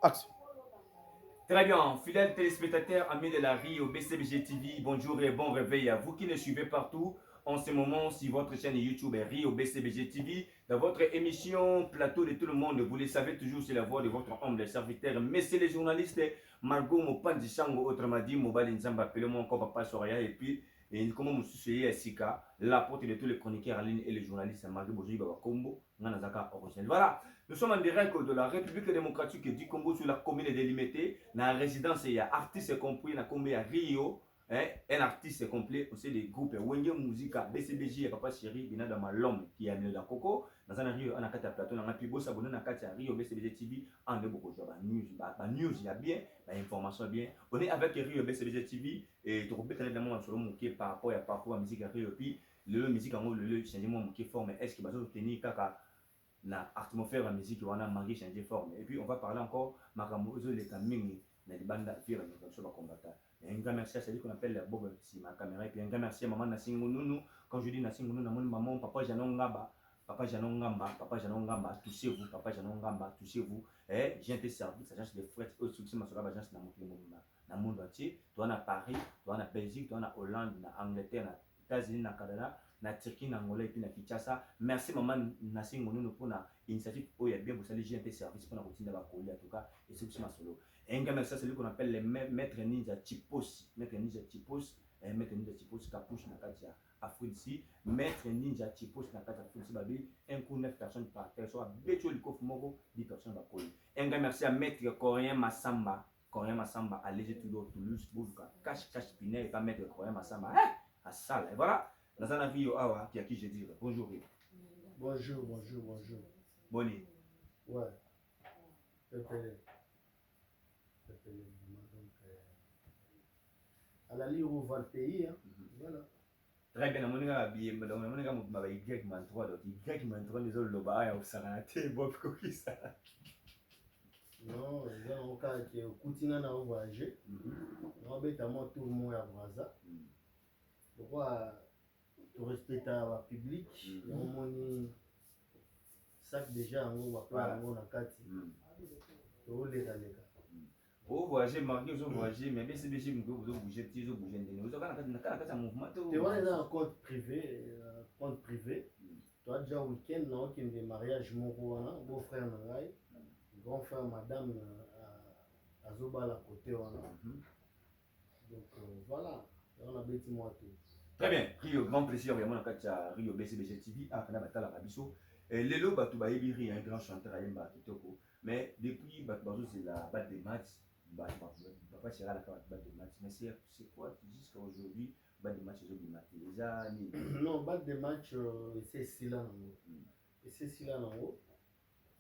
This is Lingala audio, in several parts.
Action. Très bien, fidèles téléspectateurs, amis de la Rio BCBG TV, bonjour et bon réveil à vous qui nous suivez partout en ce moment sur votre chaîne YouTube Rio BCBG TV, dans votre émission Plateau de tout le monde. Vous le savez toujours, c'est la voix de votre humble serviteur, messieurs les journalistes, Margot Mopandi Chango, autrement dit, Mobali Nzamba, appelez-moi encore Papa Soraya, et puis, comment vous souciez Sika, la porte de tous les chroniqueurs en ligne et les journalistes, Margot Bojoui Baba Kombo, Nanazaka original. Voilà. Nous sommes en direct de la République démocratique du Congo sur la commune délimitée. Dans la résidence, il y a artistes compris, il y a combien à Rio. Un artiste complet aussi des groupes Wenge Musica, BCBJ, Papa Chéri, Binada Malom qui a mis dans Coco. Dans un Rio, on a quatre plateaux, on a pu s'abonner dans quatre Rio, BCBJ TV. On a beaucoup de choses. News, il y a bien, l'information bien. On est avec Rio, BCBJ TV. Et tu peux évidemment sur le mot qui est par rapport à parcours à musique à Rio. Puis le musique en haut, le changement qui forme. Est-ce qu'il va se tenir kaka? Na atmosphère la musique wana mangi changer forme et puis on va parler encore makamozo les kaming na libanda vira na so ba combattre un grand merci à celui qu'on appelle Bob si ma caméra et puis un grand merci à maman Nasingo Nounou quand je dis Nasingo Nounou mon maman papa Janon Ngamba touchez-vous papa Janon Ngamba touchez-vous et j'ai été service agence de fret au succès ma sola agence na monde entier toi na Paris toi na Belgique toi na Hollande na Angleterre na États-Unis na Canada na Turquie na Angola et puis na Kinshasa. Merci maman Nassi Ngonou pour la initiative où il y a bien vous savez j'ai un service pour la routine de la colis en tout cas et c'est aussi ma solo. Et un gars merci celui qu'on appelle les maîtres ninja Chipos, maître ninja Chipos et maître ninja Chipos capuche na katia Afrique ici, maître ninja Chipos na katia Afrique ici babi un coup 9 personnes par terre soit beto le coffre moko 10 personnes va colis. Un gars merci à maître coréen Massamba, coréen Massamba à léger toujours Toulouse Bouka cache Pinet et pas maître coréen Massamba à salle et voilà. Dans un avis, qui à qui je dis bonjour. Bonjour. Bonnie. Ouais. Pépé. Donc, à la ligne où va le pays, hein. Voilà. Très bien, on a bien, on a Y-3, donc Y-3, les autres, le bas, ça a été bon pour qui ça. Non, il y a un cas qui est au Koutina, on a voyagé. On a bêtement tout le monde à Braza. Pourquoi tu respectes le public? On sac déjà en haut, on a 4. Tu les gars. Vous voyagez, Marqué, vous voyagez, mais bien c'est bien, vous bougez, vous bougez, vous avez un mouvement. Tu vois, il y a un compte privé, tu as déjà un week-end, non, qui est des mariages, mon beau-frère, grand frère, madame, à Zoba, à côté, donc voilà, on a bêti moi tout. Très bien, Rio, grand plaisir, vraiment, quand Rio BCBG TV, à Kana Batala Rabiso. Lelo Batou Baïbiri, un grand chanteur à Yemba Kitoko. Mais depuis Batou, c'est la batte des matchs. Papa sera la batte des matchs. Mais c'est quoi jusqu'à aujourd'hui, batte des matchs, ils ont non, batte des matchs, c'est Sila en haut. Et c'est Sila en haut.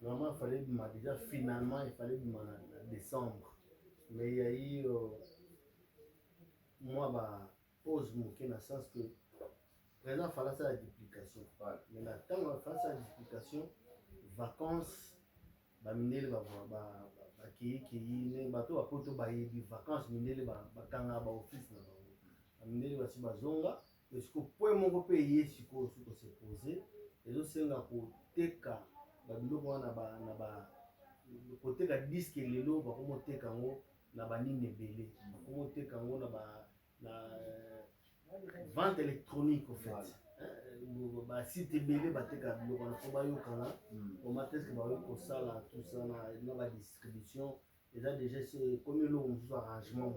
Normalement, il fallait déjà, finalement, il fallait en décembre. Mais il y a eu, moi, bah, pause, dans le sens que, présent, il fallait ça la duplication. Mais là, tant qu'on fait ça la duplication, vacances, bah, minel, bah, qui bateau à poto ba yebi vacances minele ba kanga ba office na ba minele ba si bazonga parce que point moko pe ye siko se poser ezo senga ko teka ba biloko wana ba koteka disque lelo ba komo teka ngo na ba nini belé ba komo teka ngo na vente électronique au fait ba site belé ba teka biloko na ko ba yokana au matin que ba yo sala tout ça na ba distribution et là déjà c'est comme le arrangement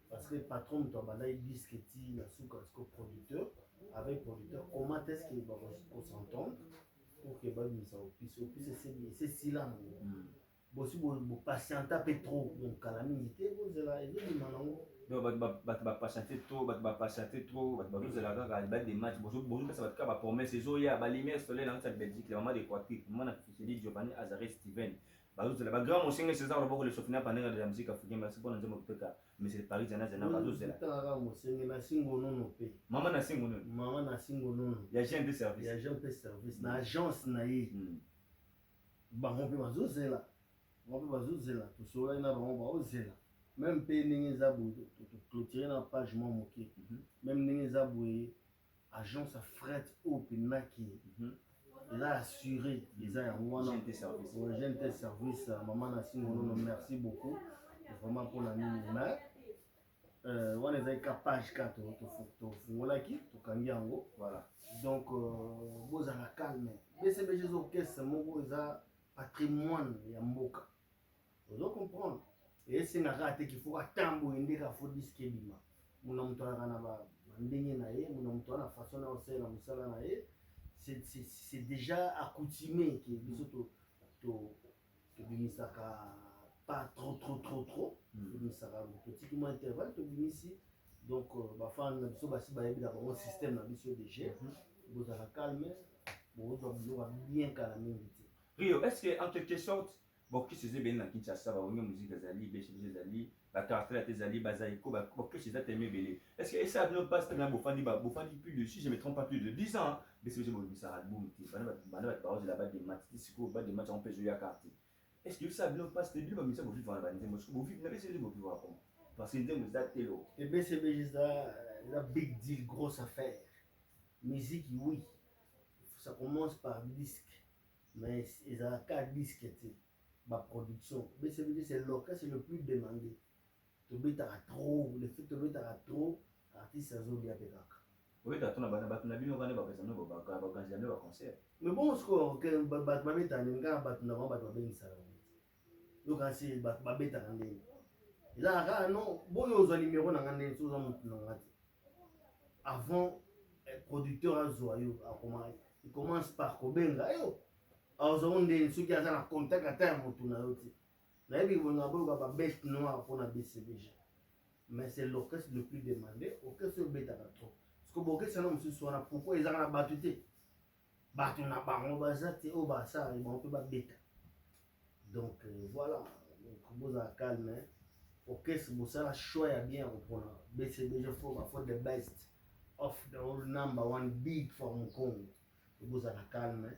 parce que le patron doit balayer disque ti na souka producteur avec producteur comment est-ce qu'il va s'entendre pour que ba misa au pisse c'est si là bosi bo patienta pe trop donc calamité vous là et dit manango donc ba patienter trop ba patienter trop ba vous là ga des matchs bonjour ça va être ba promesse zo ya ba lumière solaire dans cette Belgique le moment de Quatric moment na Félix Giovanni Azaré Steven bazozela bagrand mosenga césar loboko le sofina panenga de la musique africaine basi mpona nzembo kuteka mais c'est paris zana bazozela tala mosenga na singo nono pe mama na singo nono ya agent de service na agence na ye bango mpe bazozela tosolai na bango baozela même mpe ndenge eza boye toclôturer na page mwa moke même ndenge eza boye agence ya fret oyo mpenaki ils ont assuré, ils ont GNT Service. GNT Service, maman Nassim, merci beaucoup, vraiment pour la mine. Mais, on est avec la page 4, Voilà. donc, vous avez la calme. BCBG Orchestre, c'est un patrimoine, il y a Mboka. Vous devez comprendre. Et c'est un raté qu'il faut attendre, il faut disque bima. Mon nom c'est déjà accoutumé que pas trop petit moins intervalle donc un système DG vous allez calmer vous bien calmer. Rio, est-ce que en quelque sorte bon qui se bien na Kinshasa ba musique zali BCBG zali la caractère zali bazaiko ba que c'est ça t'aimer belé est-ce que ça ne passe dans bofandi plus de si je me trompe pas plus de 10 ans BCBG bon ça album ti bana ba là-bas des matchs siko ba des matchs on peut jouer à carte est-ce que ça ne passe début ba misa bo vivre dans la mo vivre na BCBG bo vivre comment parce que ndem za telo et BCBG la big deal grosse affaire musique oui ça commence par disque mais ils ont 4 disques ma production. BCBG c'est l'orchestre le plus demandé. Tu bêta trop, le fait de bêta trop, artiste a zobia bekaka. Oui, tu as ton abonné, tu as bien regardé ma personne, va concert. Mais bon, ce que ma bêta n'enga batna ma batna ben ça. Donc ainsi ma bêta ngé. Là non, boyo zo numéro na ngane so za mutu na ngati. Avant producteur azoyo il commence par kobenga yo. Alors, on est ceux qui ont un contact à terre, on a une bête noire pour la BCBG. Mais c'est l'orchestre le plus demandé. L'orchestre est bête à trop. Parce que l'orchestre, c'est pourquoi ils ont battu. Battu na bango bazate au basa, ils vont pas bête. Donc voilà. Donc vous avez calme. L'orchestre, vous avez choix bien pour BCBG for the best of the whole number one big for Hong Kong. Vous avez calme.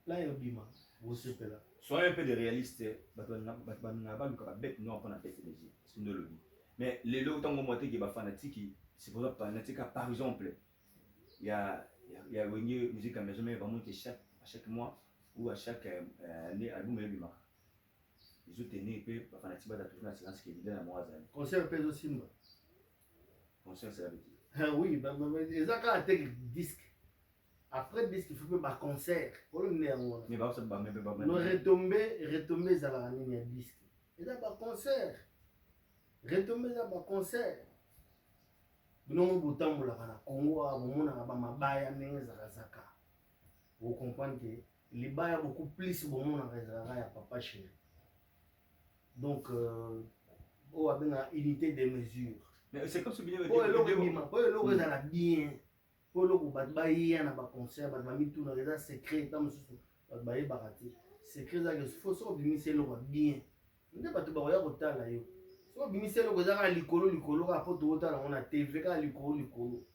Là, il y a un bima. Soyez un peu de réaliste. Mais les lots tant que qui est fanatique, c'est pour ça fanatique. Par exemple, il y a une musique à maison, mais vraiment que chaque mois ou à chaque année, album est bima. Les autres années, ils peuvent fanatique va toujours la silence qui est dans la mois. Concert pèse aussi. Concert, c'est la bêtise. Ah oui, ils ont quand même disque. Après le disque, il faut faire un concert. Mais bah, ça va même pas. Nous retomber ça la ligne disque. Et là, un concert. Retomber ça un concert. Nous bouton pour la Congo, on a ba mabaya menza zaka. Vous comprenez que les baya beaucoup plus bon mon a ya papa chéri. Donc on a une unité de mesure. Mais c'est comme ce vidéo. Pour le bien. Pour le coup, il y a un concert, il y a un secret, il y a un secret, il faut se bien. Il n'y a pas de barrière au temps. Il faut que vous ayez l'écolo, après tout le temps, on a TV, l'écolo.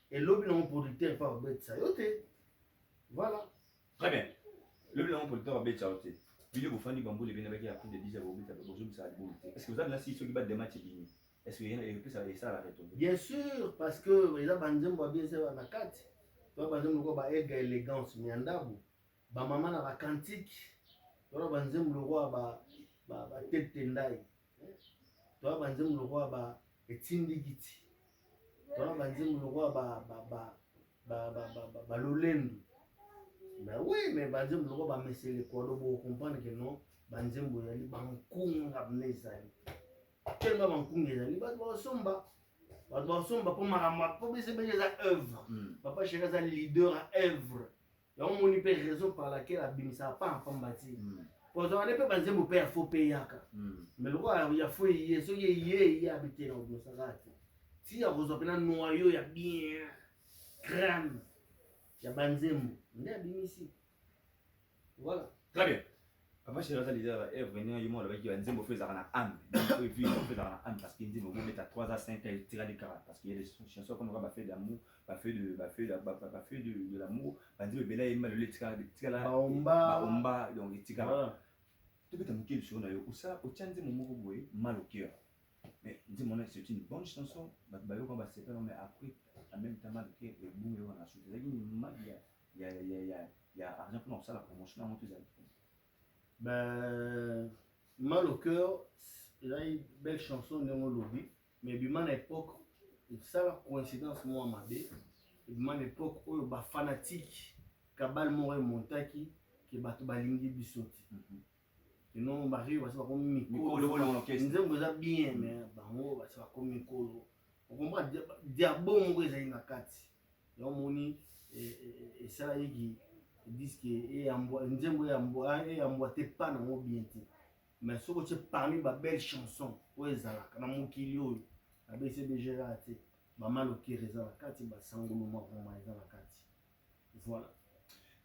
Et l'homme est un producteur par ça. Voilà. Très bien. Le blanc producteur a bête ça. Vidéo vous faites bambou les bien avec après de 10 à vous est-ce que vous avez là si ceux qui battent des matchs bien? Est-ce qu'il y a plus ça la retombe? Bien sûr, parce que les gens vont bien faire la carte. Toi, par exemple, le élégance, miandabu. Ba maman na ba cantique. Toi, par exemple, le roi ba tête tendai. Toi, par exemple, le roi ba etindi giti. Toi, par exemple, le roi ba lolendu. Ben oui, mais par exemple, le roi ba messer les quoi, vous comprenez que non, ba nzembo yali ba nkunga mnezali. Tellement bankunga ezali bato basomba po makambo po BCBG eza œuvre papa chéri aza leader à œuvre yango moni mpe raison par laquelle abimisaka pa mpamba ti pozala mpe banzembo mpe yafo mpe eyaka mais lokwa yafo eye soki eye abitela obosaka te ti akozwa mpena noyau ya bien crâne ya banzembo nde abimisi voilà. Très bien. Papa chéri aza leader et venir yo mo avec nzembo fait ça na âme et puis on fait ça na âme parce qu'il dit vous mettre à 3 à 5 à tirer les carats parce qu'il y a des chansons comme on va faire d'amour pas fait de l'amour nzembo bela yema le tika la omba donc les tika tu peux t'amuquer sur na yo ça au tient nzembo moko boye mal au cœur mais nzembo c'est une bonne chanson ba yo quand va se faire mais après en même temps que le boom est en assuré. Il y a argent pour ça la promotion dans tous les Ben, mal au cœur, il a une belle chanson de mon lobby, mais bien à l'époque, ça la coïncidence moi mabé, bien à l'époque où il y a fanatique, kabal more montaki, qui est battu balingi bisoti. Et non, Marie, va se faire comme Mikolo. Nous sommes bien, mais bango va se faire comme Mikolo. On comprend, diabo mon gars est na kati. Et on moni et ça là qui disent que et ambo, nous sommes emboîté pas dans mon bien. Mais ce que tu parmi ba belle chanson, ouais zala, na mon kilio, la BCBG là, tu sais, maman le qui reza la kati, ba sangolo ma vraiment reza la kati. Voilà.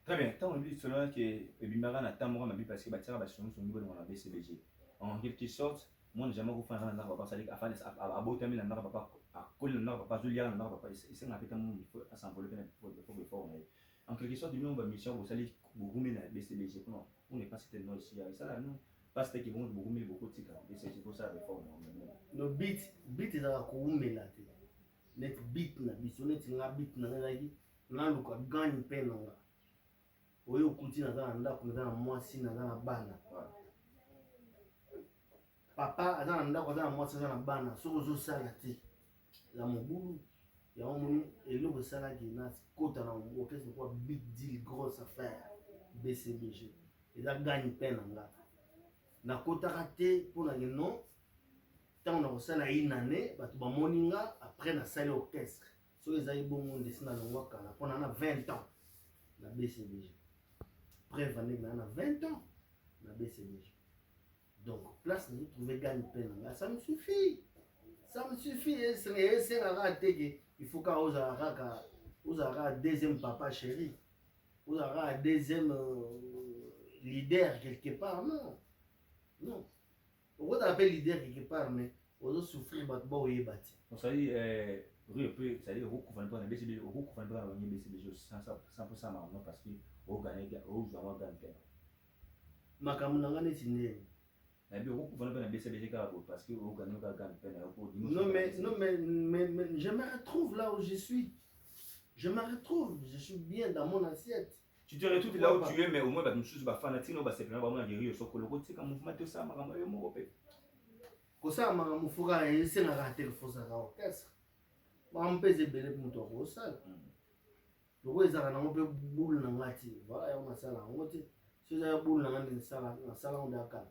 Très bien. Tant on dit cela que Bimara n'a pas moi parce que bâtir la chanson au niveau de mon BCBG. En quelque sorte, moi j'ai jamais refait un an papa ça dit à beau terminer un an papa à coller un an papa Julia un an papa il s'est appelé tellement il faut s'envoler pour le fort. En quelque sorte, nous on mission vous allez beaucoup mais la BCBG non on n'est pas c'était non ici ça là non parce que vont beaucoup mais beaucoup de titres BCBG pour ça réforme. Le beat est à couper là. Net beat na biso net nga beat na ngai na luka gagne peine nga. Oyo kuti na za ndako na mwasi na za na bana. Papa aza na ndako aza na mwasi aza na bana soko zo sala te. La mobulu ya omoni eloko sala ki na kota na orchestre quoi big deal grosse affaire BCBG. Eza gagne peine nga. Na kota raté pour na non. Tant on a reçu la une année, bah moninga après na salle orchestre. So les aïe bon monde ici na longwa kana pendant 20 ans la BCBG. Preuve année na 20 ans la BCBG. Donc place nous trouver gagne peine là, ça me suffit. Ça me suffit c'est la raté il faut qu'à osara deuxième papa chéri. Osara deuxième leader quelque part non. Non. Pourquoi tu appelles leader quelque part, mais on doit souffrir, mais bon, il est bâti. On s'est dit, oui, ça dit, on couvre pas la BCBG, on couvre pas la BCBG 100% maintenant parce que on gagne, on joue à gagner. Ma camarade n'est signé. Mais on couvre pas la BCBG parce que on gagne, on gagne. Non, mais je me retrouve là où je suis. Je me retrouve, je suis bien dans mon assiette. Tu te retrouves là où tu es, mais au moins, bah, nous sommes fanatique, nous sommes vraiment guérir sur le côté, comme mouvement de ça, maman, et mon repère. Comme ça, maman, il faut que la rater le faux orchestre. Maman, peut se belé pour toi au salle. Le roi, ils ont un peu boule dans la tête. Voilà, on a ça là. On dit, si vous avez boule dans la salle, on est à calme.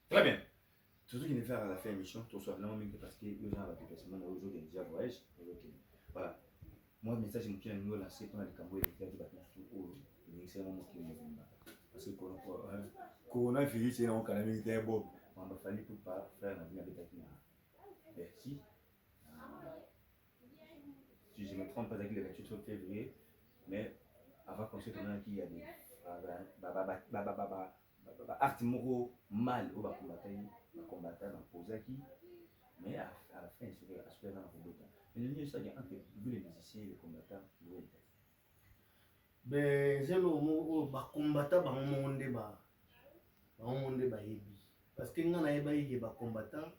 Très bien. Surtout qu'il ne fait à la fin émission, tout soit là, même parce que les gens ont l'application, on a aujourd'hui déjà voyage. Voilà. Moi, le message que je me suis lancé pendant le Cambodge, c'est que je suis parce que coronavirus, c'est un calamité très beau. On va falloir pour pas faire la vie avec la Bercy. Si je ne me trompe pas, c'est le 28 février, mais avant qu'on se tourne, il y a des artimoro mal au combattant dans Posaki, mais à la fin, il serait assuré dans la robote. Mais le lien, c'est entre les musiciens et les combattants. Ben, c'est le mot combattant, parce que nous avons des combattants,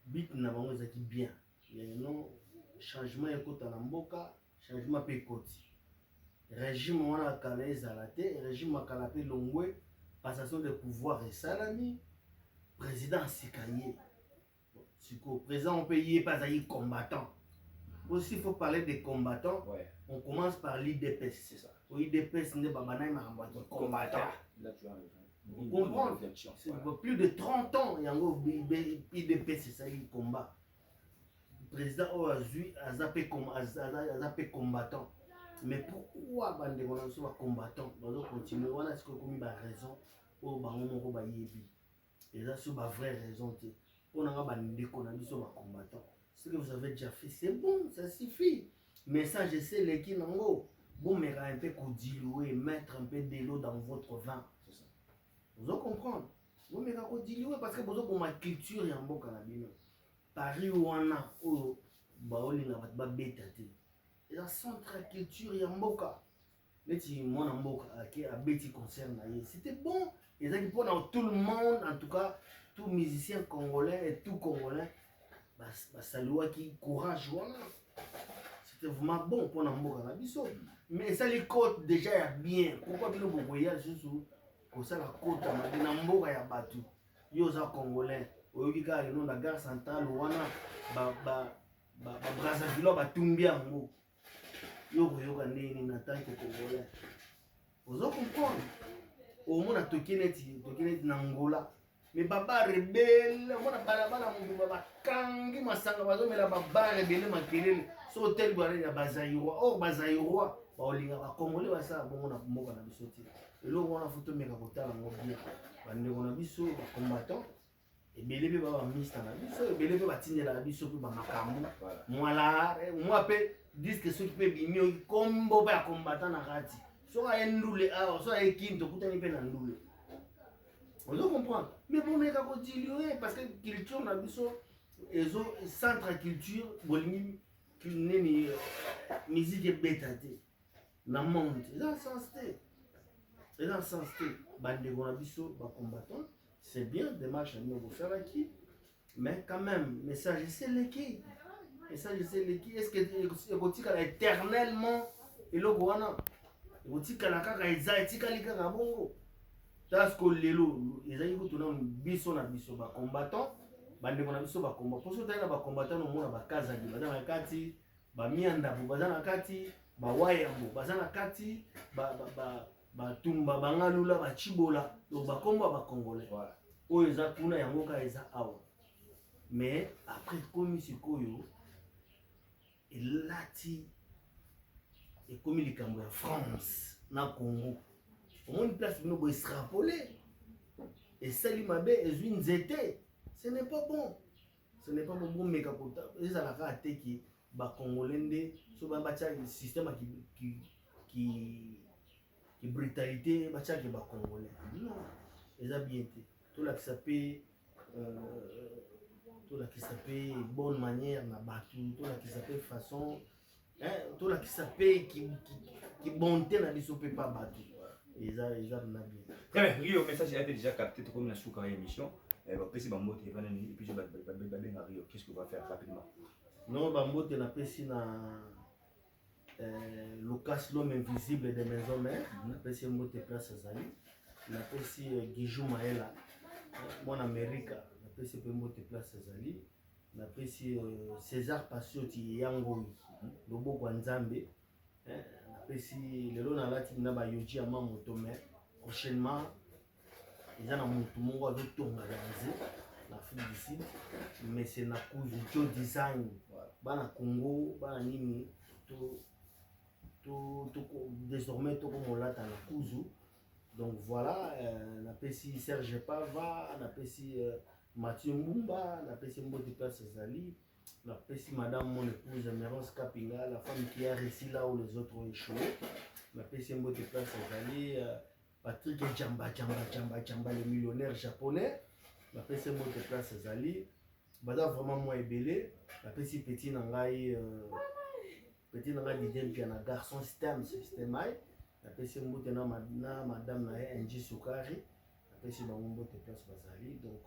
bit na bango ezaki bien. Il y a un changement écoute na mboka, changement pe koti. Régime wana kala ezala te, régime makala pe longwe, passation de pouvoir et salami, président sikaye. Siko président on peut y pas y combattant. Aussi il faut parler des combattants. Ouais. On commence par l'IDPS, c'est ça. Au IDPS n'est pas banal mais combattant. Là tu as raison. Vous comprenez? C'est plus de 30 ans, il y a un IDP, c'est ça, il combat. Le président a zappé combattant. Mais pourquoi on a combattant? On doit continuer, on a comme raison pour et ça, c'est ma vraie raison. On a combattant. Ce que vous avez déjà fait, c'est bon, ça suffit. Mais ça, je sais, les qui n'ont bon, mais un peu diluer, mettre un peu de l'eau dans votre vin. Vous allez comprendre. Vous me diluer parce que vous avez ma culture et un bon canabino. Paris ou on a, oh, baoli n'a pas de bête. Et la centre culture et un boka. Mais si moi un boka qui a bête concerne, c'était bon. Et ça qui pour tout le monde, en tout cas, tout musicien congolais et tout congolais, bah ça lui qui courage voilà. c'était vraiment bon pour Namboka na biso. Mais ça les côtes déjà ya bien. Pourquoi bino bo voyage juste pour ça la côte na Namboka ya batu. Yo za congolais. Oyoki ka le nom la gare centrale wana ba Brazzaville ba tumbi yango. Yo koyoka nini na tant que congolais. Vous comprenez? Au moins tokineti na Angola. Mais baba rebelle, on a balabala mu baba kangi masanga bazo mela baba rebelle makelele. So hotel bwana ya Bazaïrois. Or Bazaïrois ba olinga ba congolais ba sa bongo na mboka na biso ti. Elo wana photo meka kotala ngo bien. Ba ndeko na biso ba combattant. Et belebe ba ministre na biso, belebe ba tindela na biso pe ba makambo. Mwala, moi pe disque ceux qui peut bimio kombo ba combattant na kati. So a ndule a, so a kinto kutani pe na ndule. On doit comprendre. Mais bon, mais quand on dit parce que culture, on a vu ça, et centre culture, bolini, musique est bêtée. La monde, c'est un sens. C'est un sens. Bande on a vu ça, combattant, c'est bien, démarche à nous faire qui, mais quand même, message, c'est l'équipe. Message, c'est l'équipe. Est-ce que l'équipe est éternellement, et le Guana, l'équipe est la caca, et ça, l'équipe est la bongo. Parce que lelo ezali kutuna biso na biso ba combattant bande kona biso ba combattant poso tana ba combattant no mona ba kaza di bazana kati ba mianda bo bazana kati ba wayambo bazana kati ba tumba bangalula ba chibola donc ba komba ba congolais voilà o eza kuna yango ka eza awa mais après comme sikoyo elati et comme likambo ya France na Congo. On une place nous extrapoler et ça lui m'a une zété. Ce n'est pas bon. Ce n'est pas bon mais quand ils ont la raté qui ba congolais so ba système qui brutalité ba qui ba congolais. Non, ils ont bien été. Tout là qui s'appelle bonne manière na batu, tout là qui s'appelle façon tout là qui s'appelle qui bonté na biso peut pas battre. Ils ont bien. Très bien, Rio, message a été déjà capté comme la sous émission. Et puis Bambote, et puis je vais Rio. Qu'est-ce qu'on va faire rapidement? Non, Bambote n'a pas si na Lucas l'homme invisible des maisons mères. N'a pas si Mbote place Zali. N'a pas si Guijou Maela. Mon Amérique. N'a pas si Mbote place Zali. N'a pas si César Passioti Yangoui. Lobo Kwanzambe. Si le long à la team n'a pas yoji à ma moto mais prochainement ils ont un moto avec tout l'Afrique du Sud mais c'est na cause du design bana Congo bana nini tout désormais tout comme on l'a dans la cause donc voilà na pesi Serge Pava na pesi Mathieu Mbumba na pesi Mbote Place Zali. La petite madame, mon épouse, Mérance Kapinga, la femme qui a réussi là où les autres ont échoué. La petite mot de place est Patrick Djamba, le millionnaire japonais. La petite mot de place est allée. Bada vraiment moi ébélé. La petite nangai d'idem puis un garçon système. La petite mot de madame Nji Soukari. La petite mot de place Bazali. Donc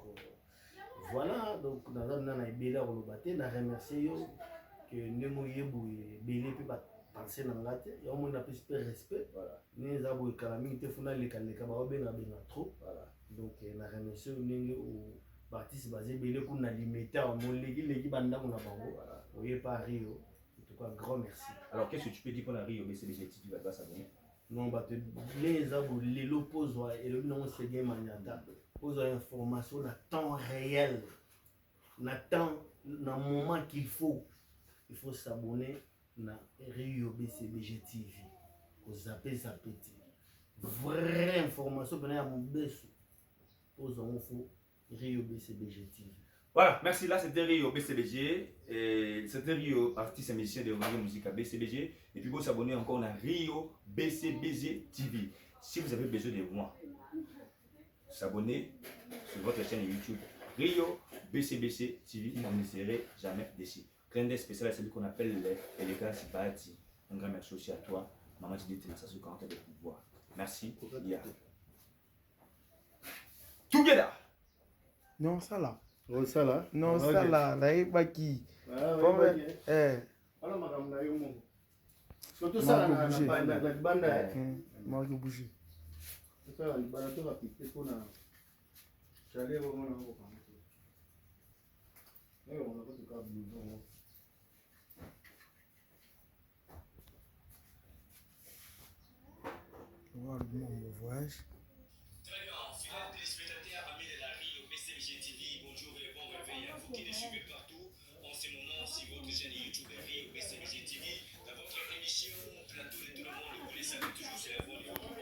voilà, donc dans un bel on a remercié que nous avons belé puis penser dans la tête, on a plus de respect. Voilà. Nous avons calamité funa les candidates trop. Voilà. Donc on a remercié nous artistes basés belé qu'on a limité à mon légui banda on a bango. Voilà. Oui pas Rio. En tout cas grand merci. Alors qu'est-ce que tu peux dire qu'on a Rio BCBG tu vas pas s'abonner? Non bah les abos les l'oppose et le nom c'est game maniata. Pose information à temps réel, à temps, dans le moment qu'il faut. Il faut s'abonner à Rio BCBG TV. Vous appelez ça petit. Vraie information, vous avez mon beso. Pose info Rio BCBG TV. Voilà, merci. Là, c'était Rio BCBG. C'était Rio, artiste et musicien de Rio Musique à BCBG. Et puis, vous s'abonnez encore à Rio BCBG TV. Si vous avez besoin de moi, s'abonner sur votre chaîne YouTube Rio BCBC TV, vous ne serez jamais déçus. Clin d'œil spécial à celui qu'on appelle les gars Sibati. Un grand merci aussi à toi, Maman Tidite, ça se compte de pouvoir. Merci. Yeah. Together. Non, ça là. Oh, ça là. Non, ça là. Là, il va qui. Voilà madame na yo mon. Surtout ça na banda. Moi qui bouge. Ça la banda to va piquer pour na. Chalet vraiment na ko. Mais on a pas de cas blouson. Voir le bon voyage. Très bien, fidèles téléspectateurs, amis de la Rio BCBG TV, bonjour et bon réveil à vous qui nous suivez partout. En ce moment, sur votre chaîne YouTube Rio BCBG TV, dans votre émission Plateau de tout le monde, vous le savez toujours, c'est la voix de votre